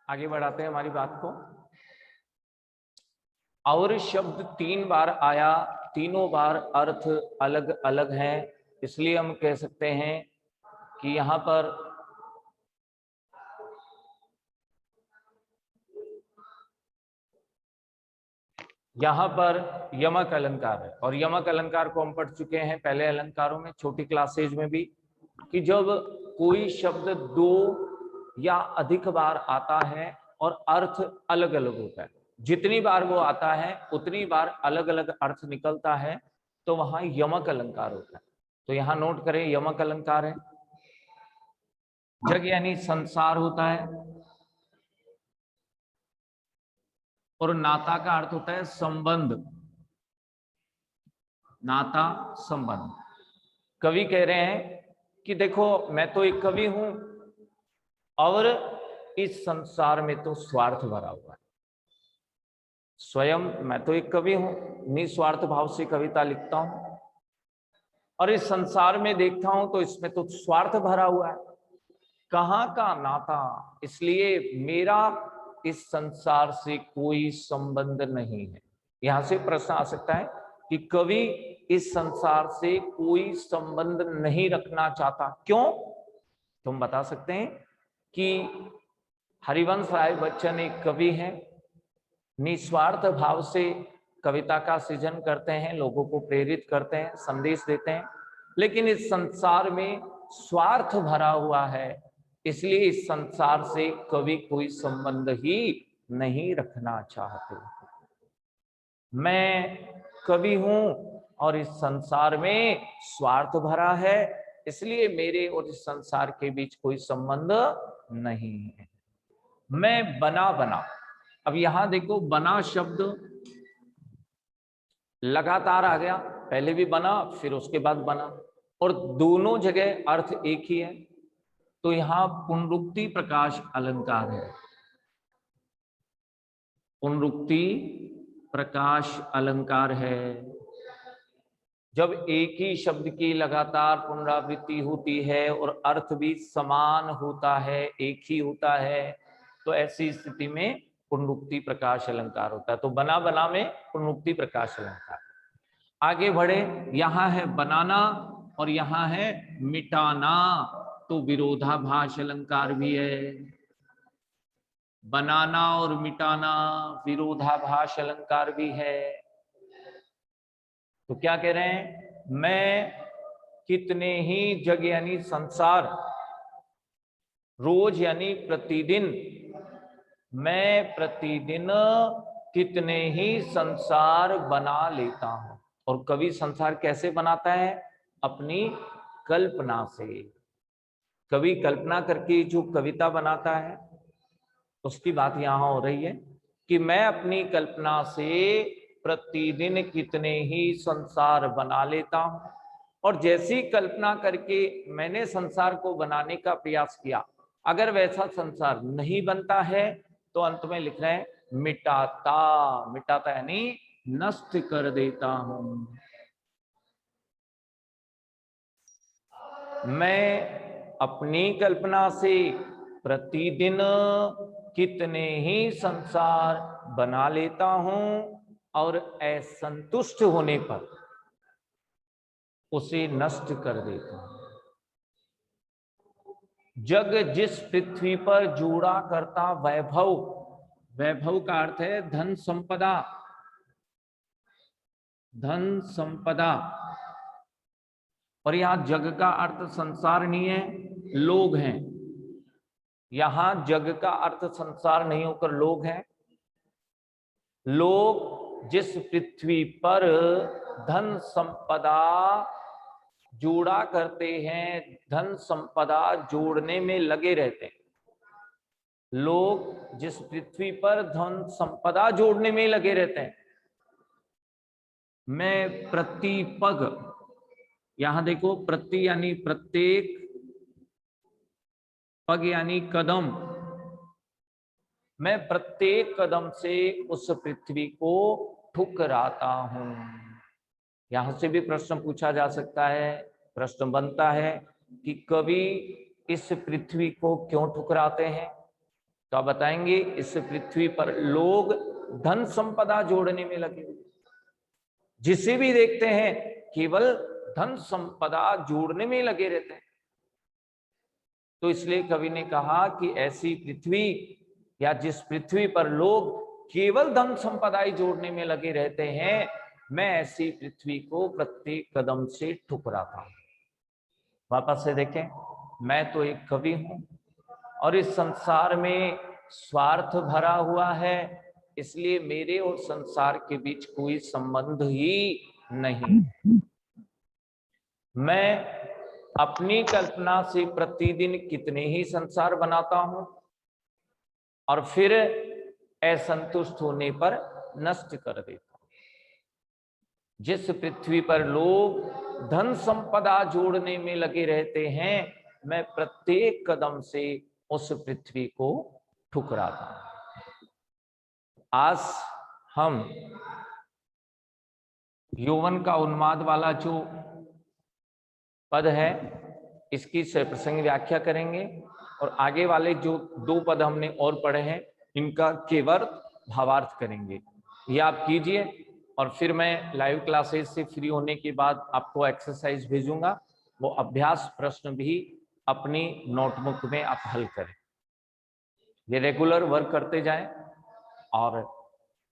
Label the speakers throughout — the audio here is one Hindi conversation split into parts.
Speaker 1: आगे बढ़ाते हैं हमारी बात को। और शब्द 3 बार आया, तीनों बार अर्थ अलग अलग है, इसलिए हम कह सकते हैं कि यहां पर यमक अलंकार है। और यमक अलंकार को हम पढ़ चुके हैं पहले अलंकारों में, छोटी क्लासेज में भी, कि जब कोई शब्द 2 या अधिक बार आता है और अर्थ अलग अलग होता है, जितनी बार वो आता है उतनी बार अलग अलग अर्थ निकलता है, तो वहां यमक अलंकार होता है। तो यहां नोट करें, यमक अलंकार है। जग यानी संसार होता है, और नाता का अर्थ होता है संबंध, नाता संबंध। कवि कह रहे हैं कि देखो मैं तो एक कवि हूं और इस संसार में तो स्वार्थ भरा हुआ है। स्वयं मैं तो एक कवि हूं, निस्वार्थ भाव से कविता लिखता हूं, और इस संसार में देखता हूं तो इसमें तो स्वार्थ भरा हुआ है। कहां का नाता, इसलिए मेरा इस संसार से कोई संबंध नहीं है। यहां से प्रश्न आ सकता है कि कवि इस संसार से कोई संबंध नहीं रखना चाहता, क्यों? तुम बता सकते हैं कि हरिवंश राय बच्चन एक कवि हैं, निस्वार्थ भाव से कविता का सृजन करते हैं, लोगों को प्रेरित करते हैं, संदेश देते हैं, लेकिन इस संसार में स्वार्थ भरा हुआ है, इसलिए इस संसार से कवि कोई संबंध ही नहीं रखना चाहते। मैं कवि हूं और इस संसार में स्वार्थ भरा है, इसलिए मेरे और इस संसार के बीच कोई संबंध नहीं है। मैं बना बना, अब यहां देखो बना शब्द लगातार आ गया, पहले भी बना फिर उसके बाद बना, और दोनों जगह अर्थ एक ही है। तो यहां पुनरुक्ति प्रकाश अलंकार है, पुनरुक्ति प्रकाश अलंकार है। जब एक ही शब्द की लगातार पुनरावृत्ति होती है और अर्थ भी समान होता है, एक ही होता है, तो ऐसी स्थिति में पुनरुक्ति प्रकाश अलंकार होता है। तो बना बना में पुनरुक्ति प्रकाश अलंकार। आगे बढ़े, यहां है बनाना और यहां है मिटाना, तो विरोधाभास अलंकार भी है। बनाना और मिटाना विरोधाभास अलंकार भी है। तो क्या कह रहे हैं, मैं कितने ही जग यानी संसार, रोज यानी प्रतिदिन, मैं प्रतिदिन कितने ही संसार बना लेता हूं। और कवि संसार कैसे बनाता है, अपनी कल्पना से। कवि कल्पना करके जो कविता बनाता है उसकी बात यहां हो रही है कि मैं अपनी कल्पना से प्रतिदिन कितने ही संसार बना लेता हूं, और जैसी कल्पना करके मैंने संसार को बनाने का प्रयास किया, अगर वैसा संसार नहीं बनता है तो अंत में लिख रहे हैं मिटाता, मिटाता यानी नष्ट कर देता हूं। मैं अपनी कल्पना से प्रतिदिन कितने ही संसार बना लेता हूं, और असंतुष्ट होने पर उसे नष्ट कर देता हूं। जग जिस पृथ्वी पर जोड़ा करता वैभव, वैभव का अर्थ है धन संपदा, धन संपदा, और यहां जग का अर्थ संसार नहीं है, लोग हैं। यहां जग का अर्थ संसार नहीं होकर लोग हैं। लोग जिस पृथ्वी पर धन संपदा जोड़ा करते हैं, धन संपदा जोड़ने में लगे रहते हैं, लोग जिस पृथ्वी पर धन संपदा जोड़ने में लगे रहते हैं, मैं प्रतिपग, यहां देखो प्रति यानी प्रत्येक, पग यानी कदम, मैं प्रत्येक कदम से उस पृथ्वी को ठुकराता हूं। यहां से भी प्रश्न पूछा जा सकता है, प्रश्न बनता है कि कवि इस पृथ्वी को क्यों ठुकराते हैं। तो आप बताएंगे इस पृथ्वी पर लोग धन संपदा जोड़ने में लगे हुए, जिसे भी देखते हैं केवल धन संपदा जोड़ने में लगे रहते हैं। तो इसलिए कवि ने कहा कि ऐसी पृथ्वी, या जिस पृथ्वी पर लोग केवल धन संपदा ही जोड़ने में लगे रहते हैं, मैं ऐसी पृथ्वी को प्रत्येक कदम से ठुकराता हूं। वापस से देखें, मैं तो एक कवि हूं और इस संसार में स्वार्थ भरा हुआ है, इसलिए मेरे और संसार के बीच कोई संबंध ही नहीं। मैं अपनी कल्पना से प्रतिदिन कितने ही संसार बनाता हूं और फिर असंतुष्ट होने पर नष्ट कर देता हूं। जिस पृथ्वी पर लोग धन संपदा जोड़ने में लगे रहते हैं, मैं प्रत्येक कदम से उस पृथ्वी को ठुकराता हूं। आज हम यौवन का उन्माद वाला जो पद है, इसकी सप्रसंग व्याख्या करेंगे और आगे वाले जो 2 पद हमने और पढ़े हैं, इनका केवल भावार्थ करेंगे। ये आप कीजिए और फिर मैं लाइव क्लासेस से फ्री होने के बाद आपको एक्सरसाइज भेजूंगा, वो अभ्यास प्रश्न भी अपनी नोटबुक में आप हल करें। ये रेगुलर वर्क करते जाएं और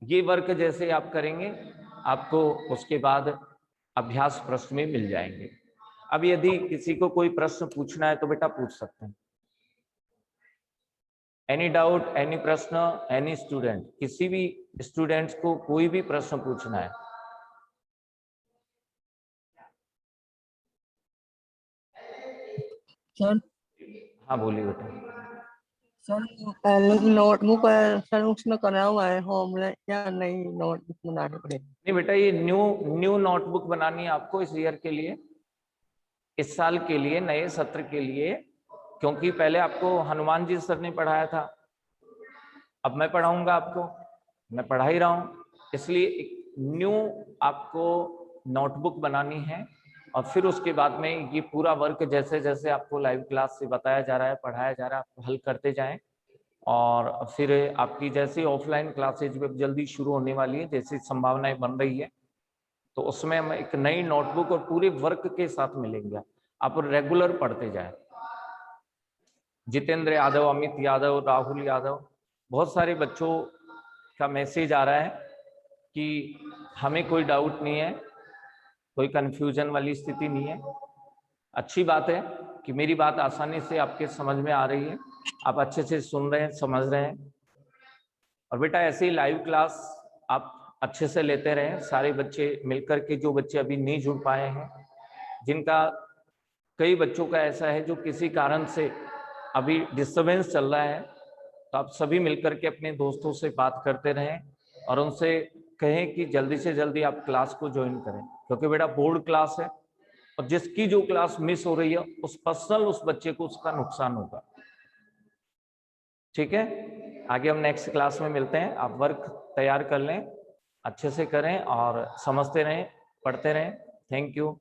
Speaker 1: ये वर्क जैसे आप करेंगे आपको उसके बाद अभ्यास प्रश्न में मिल जाएंगे। अब यदि किसी को कोई प्रश्न पूछना है तो बेटा पूछ सकते हैं। एनी डाउट, एनी प्रश्न, एनी स्टूडेंट, किसी भी स्टूडेंट्स को कोई भी प्रश्न पूछना है।
Speaker 2: सर,
Speaker 1: हाँ बोलिए बेटा।
Speaker 2: सर पहले की नोटबुक है सर, उसमें करा हुआ है होमवर्क, या नई नोटबुक बनानी पड़ेगी?
Speaker 1: नहीं बेटा, ये न्यू नोटबुक बनानी है आपको इस ईयर के लिए, इस साल के लिए, नए सत्र के लिए, क्योंकि पहले आपको हनुमान जी सर ने पढ़ाया था, अब मैं पढ़ाऊंगा आपको, मैं पढ़ा ही रहा हूं, इसलिए एक न्यू आपको नोटबुक बनानी है और फिर उसके बाद में ये पूरा वर्क जैसे जैसे आपको लाइव क्लास से बताया जा रहा है, पढ़ाया जा रहा है, आप हल करते जाएं। और फिर आपकी जैसे ऑफलाइन क्लासेज भी जल्दी शुरू होने वाली है, जैसी संभावनाएं बन रही है, तो उसमें हम एक नई नोटबुक और पूरे वर्क के साथ मिलेंगे, आप रेगुलर पढ़ते जाएं। जितेंद्र यादव, अमित यादव, राहुल यादव, बहुत सारे बच्चों का मैसेज आ रहा है कि हमें कोई डाउट नहीं है, कोई कंफ्यूजन वाली स्थिति नहीं है। अच्छी बात है कि मेरी बात आसानी से आपके समझ में आ रही है, आप अच्छे से सुन रहे हैं, समझ रहे हैं। और बेटा ऐसे ही लाइव क्लास आप अच्छे से लेते रहें, सारे बच्चे मिलकर के, जो बच्चे अभी नहीं जुड़ पाए हैं, जिनका कई बच्चों का ऐसा है जो किसी कारण से अभी डिस्टर्बेंस चल रहा है, तो आप सभी मिलकर के अपने दोस्तों से बात करते रहें और उनसे कहें कि जल्दी से जल्दी आप क्लास को ज्वाइन करें, क्योंकि बेटा बोर्ड क्लास है और जिसकी जो क्लास मिस हो रही है उस पर्सनल उस बच्चे को उसका नुकसान होगा। ठीक है, आगे हम नेक्स्ट क्लास में मिलते हैं। आप वर्क तैयार कर लें, अच्छे से करें और समझते रहें, पढ़ते रहें। Thank you.